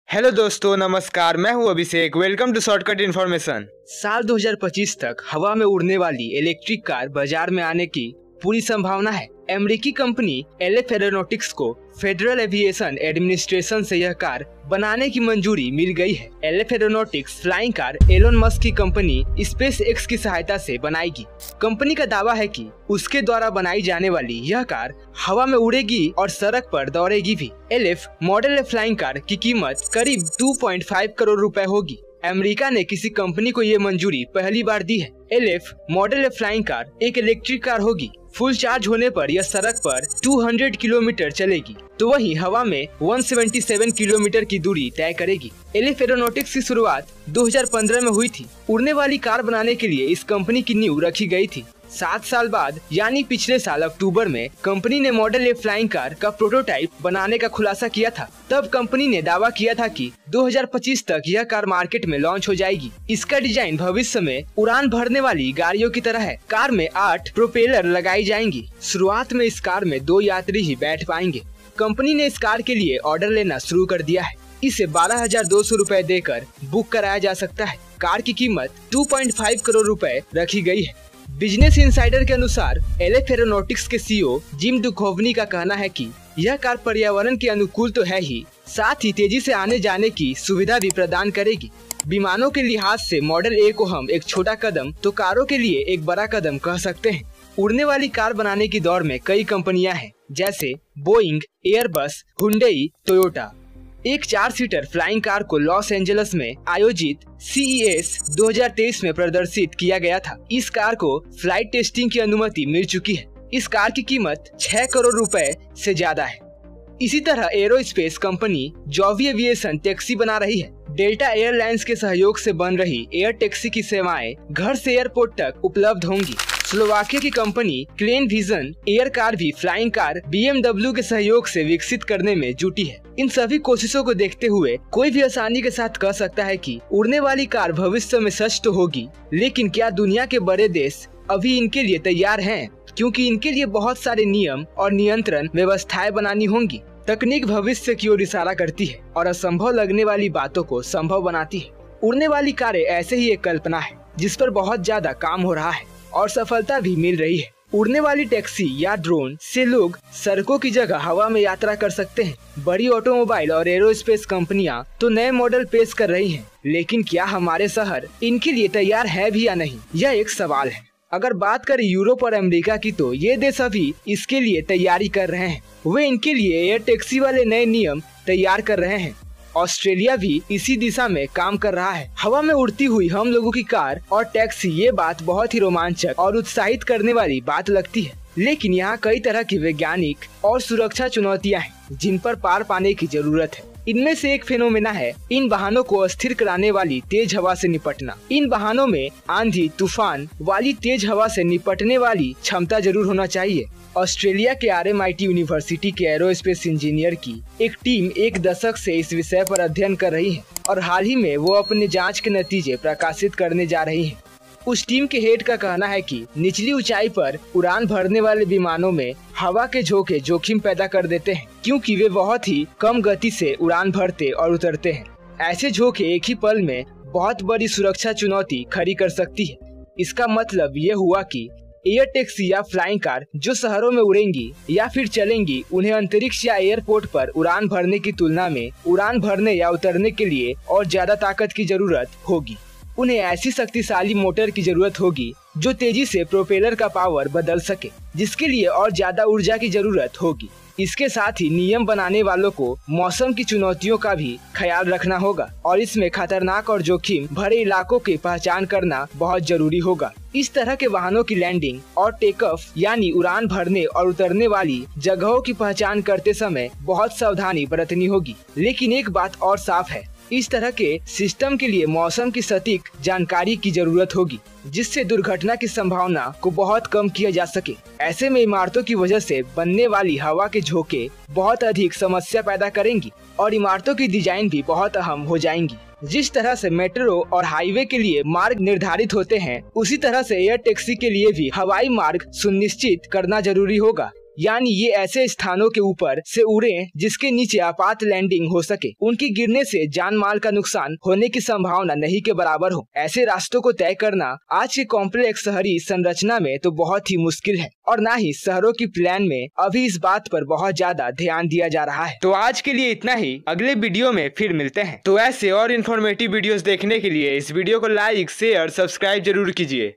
Hello दोस्तों, नमस्कार। मैं हूं Abhishek. Welcome to shortcut information. साल 2025 तक हवा में उड़ने वाली इलेक्ट्रिक कार बाजार में आने की पूरी संभावना है। अमेरिकी कंपनी एलएफ एरोनॉटिक्स को फेडरल एविएशन एडमिनिस्ट्रेशन से यह कार बनाने की मंजूरी मिल गई है। LF aeronautics flying car Elon Musk की कंपनी स्पेस एक्स की सहायता से बनाएगी। कंपनी का दावा है कि उसके द्वारा बनाई जाने वाली यह कार हवा में उड़ेगी और सड़क पर दौड़ेगी भी। एलएफ मॉडल फ्लाइंग कार की कीमत करीब 2.5 करोड़ रुपए होगी। अमेरिका ने किसी कंपनी को ये मंजूरी पहली बार दी है। एलएफ मॉडल फ्लाइंग कार एक इलेक्ट्रिक कार होगी। फुल चार्ज होने पर यह सड़क पर 200 किलोमीटर चलेगी, तो वहीं हवा में 177 किलोमीटर की दूरी तय करेगी। एलएफ एरोनॉटिक्स की शुरुआत 2015 में हुई थी। उड़ने वाली कार बनाने के लिए इस कंपनी की नींव रखी गई थी। 7 साल बाद यानी पिछले साल अक्टूबर में कंपनी ने मॉडल ए फ्लाइंग कार का प्रोटोटाइप बनाने का खुलासा किया था। तब कंपनी ने दावा किया था कि 2025 तक यह कार मार्केट में लॉन्च हो जाएगी। इसका डिजाइन भविष्य में उड़ान भरने वाली गाड़ियों की तरह है। कार में 8 प्रोपेलर लगाई जाएंगी। शुरुआत में इस कार में 2 यात्री ही बैठ पाएंगे। कंपनी ने इस कार के लिए ऑर्डर लेना शुरू कर दिया है। इसे 12,200 रुपए देकर बुक कराया जा सकता है। कार की कीमत 2.5 करोड़ रुपए रखी गई है। बिजनेस इनसाइडर के अनुसार एलएफ एरोनॉटिक्स के सीईओ जिम डुखोवनी का कहना है कि यह कार पर्यावरण के अनुकूल तो है ही, साथ ही तेजी से आने जाने की सुविधा भी प्रदान करेगी। विमानों के लिहाज से मॉडल ए को हम एक छोटा कदम तो कारों के लिए एक बड़ा कदम कह सकते हैं। उड़ने वाली कार बनाने की दौड़ में कई कंपनियां हैं, जैसे बोइंग, एयरबस, हुंडई, टोयोटा। एक 4 सीटर फ्लाइंग कार को लॉस एंजल्स में आयोजित CES 2023 में प्रदर्शित किया गया था। इस कार को फ्लाइट टेस्टिंग की अनुमति मिल चुकी है। इस कार की कीमत 6 करोड़ रुपए से ज्यादा है। इसी तरह aerospace company Johnny aviation taxi बना रही है। डेल्टा एयरलाइंस के सहयोग से बन रही एयर टैक्सी की सेवाएं घर से एयरपोर्ट तक उपलब्ध होंगी। स्लोवाकिया की company Klein vision air car भी फ्लाइंग कार BMW के सहयोग से विकसित करने में जुटी है। इन सभी कोशिशों को देखते हुए कोई भी आसानी के साथ कह सकता है कि उड़ने वाली कार भविष्य में सच तो होगी, लेकिन क्या दुनिया के बड़े देश अभी इनके लिए तैयार हैं? क्योंकि इनके लिए बहुत सारे नियम और नियंत्रण व्यवस्थाएं बनानी होंगी। तकनीक भविष्य की ओर इशारा करती है और असंभव लगने वाली बातों को संभव बनाती है। उड़ने वाली कारें ऐसे ही एक कल्पना है जिस पर बहुत ज्यादा काम हो रहा है और सफलता भी मिल रही है। उड़ने वाली टैक्सी या ड्रोन से लोग सड़कों की जगह हवा में यात्रा कर सकते हैं। बड़ी ऑटोमोबाइल और एरोस्पेस कंपनियां तो नए मॉडल पेश कर रही हैं, लेकिन क्या हमारे शहर इनके लिए तैयार है भी या नहीं, यह एक सवाल है। अगर बात करें यूरोप और अमेरिका की, तो ये देश अभी इसके लिए तैयारी कर रहे हैं। वे इनके लिए एयर टैक्सी वाले नए नियम तैयार कर रहे हैं। ऑस्ट्रेलिया भी इसी दिशा में काम कर रहा है। हवा में उड़ती हुई हम लोगों की कार और टैक्सी, ये बात बहुत ही रोमांचक और उत्साहित करने वाली बात लगती है, लेकिन यहाँ कई तरह की वैज्ञानिक और सुरक्षा चुनौतियाँ हैं जिन पर पार पाने की जरूरत है। इनमें से एक फेनोमेना है इन वाहनों को अस्थिर कराने वाली तेज हवा से निपटना। इन वाहनों में आंधी तूफान वाली तेज हवा से निपटने वाली क्षमता जरूर होना चाहिए। ऑस्ट्रेलिया के RMIT यूनिवर्सिटी के एरोस्पेस इंजीनियर की एक टीम 1 दशक से इस विषय पर अध्ययन कर रही है और हाल ही में वो अपने जांच के नतीजे प्रकाशित करने जा रही है। उस टीम के हेड का कहना है कि निचली ऊंचाई पर उड़ान भरने वाले विमानों में हवा के झोंके जोखिम पैदा कर देते हैं, क्योंकि वे बहुत ही कम गति से उड़ान भरते और उतरते हैं। ऐसे झोंके एक ही पल में बहुत बड़ी सुरक्षा चुनौती खड़ी कर सकती है। इसका मतलब ये हुआ कि एयर टैक्सी या फ्लाइंग कार जो शहरों में उड़ेंगी या फिर चलेंगी, उन्हें अंतरिक्ष या एयरपोर्ट पर उड़ान भरने की तुलना में उड़ान भरने या उतरने के लिए और ज्यादा ताकत की जरूरत होगी। उन्हें ऐसी शक्तिशाली मोटर की जरूरत होगी जो तेजी से प्रोपेलर का पावर बदल सके, जिसके लिए और ज्यादा ऊर्जा की जरूरत होगी। इसके साथ ही नियम बनाने वालों को मौसम की चुनौतियों का भी ख्याल रखना होगा और इसमें खतरनाक और जोखिम भरे इलाकों की पहचान करना बहुत जरूरी होगा। इस तरह के वाहनों की लैंडिंग और टेक ऑफ यानी उड़ान भरने और उतरने वाली जगहों की पहचान करते समय बहुत सावधानी बरतनी होगी। लेकिन एक बात और साफ है, इस तरह के सिस्टम के लिए मौसम की सटीक जानकारी की जरूरत होगी, जिससे दुर्घटना की संभावना को बहुत कम किया जा सके। ऐसे में इमारतों की वजह से बनने वाली हवा के झोंके बहुत अधिक समस्या पैदा करेंगी और इमारतों की डिजाइन भी बहुत अहम हो जाएंगी। जिस तरह से मेट्रो और हाईवे के लिए मार्ग निर्धारित होते हैं, उसी तरह से एयर टैक्सी के लिए भी हवाई मार्ग सुनिश्चित करना जरूरी होगा। यानी ये ऐसे स्थानों के ऊपर से उड़े जिसके नीचे आपात लैंडिंग हो सके, उनकी गिरने से जान माल का नुकसान होने की संभावना नहीं के बराबर हो। ऐसे रास्तों को तय करना आज के कॉम्प्लेक्स शहरी संरचना में तो बहुत ही मुश्किल है और ना ही शहरों की प्लान में अभी इस बात पर बहुत ज्यादा ध्यान दिया जा रहा है। तो आज के लिए इतना ही, अगले वीडियो में फिर मिलते हैं। तो ऐसे और इन्फॉर्मेटिव वीडियोस देखने के लिए इस वीडियो को लाइक, शेयर, सब्सक्राइब जरूर कीजिए।